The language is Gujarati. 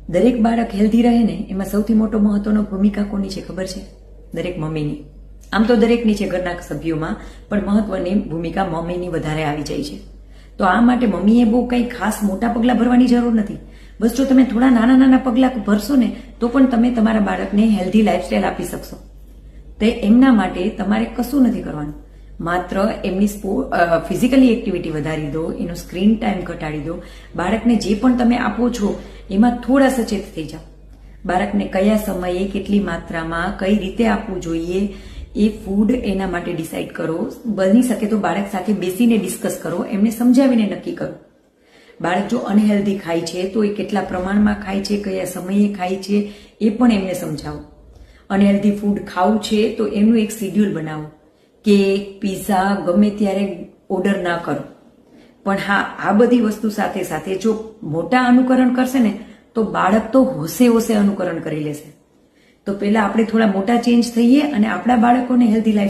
દરેક બાળક હેલ્ધી રહે ને એમાં સૌથી મોટો મહત્વનો ભૂમિકા કોની છે ખબર છે? દરેક મમ્મીની. આમ તો દરેકની છે ઘરના સભ્યોમાં, પણ મહત્વની ભૂમિકા મમ્મીની વધારે આવી જાય છે. તો આ માટે મમ્મીએ બહુ કંઈ ખાસ મોટા પગલાં ભરવાની જરૂર નથી. બસ જો તમે થોડા નાના નાના પગલાં ભરશો ને તો પણ તમે તમારા બાળકને હેલ્ધી લાઈફસ્ટાઈલ આપી શકશો. તે એમના માટે તમારે કશું નથી કરવાનું, માત્ર એમની ફિઝિકલી એક્ટિવિટી વધારી દો, એનો સ્ક્રીન ટાઈમ ઘટાડી દો. બાળકને જે પણ તમે આપો છો એમાં થોડા સચેત થઈ જાઓ. બાળકને કયા સમયે કેટલી માત્રામાં કઈ રીતે આપવું જોઈએ એ ફૂડ એના માટે ડિસાઈડ કરો. બની શકે તો બાળક સાથે બેસીને ડિસ્કસ કરો, એમને સમજાવીને નક્કી કરો. બાળક જો અનહેલ્ધી ખાય છે તો એ કેટલા પ્રમાણમાં ખાય છે, કયા સમયે ખાય છે એ પણ એમને સમજાવો. અનહેલ્ધી ફૂડ ખાવું છે તો એનું એક શેડ્યુલ બનાવો. કેક, પીઝા ગમે ત્યારે ઓર્ડર ના કરો. પણ હા, આ બધી વસ્તુ સાથે સાથે જો મોટા અનુકરણ કરશે ને તો બાળક તો હોશે હોશે અનુકરણ કરી લેશે. તો પહેલા આપણે થોડા મોટા ચેન્જ થઈએ અને આપણા બાળકોને હેલ્ધી લાઈફ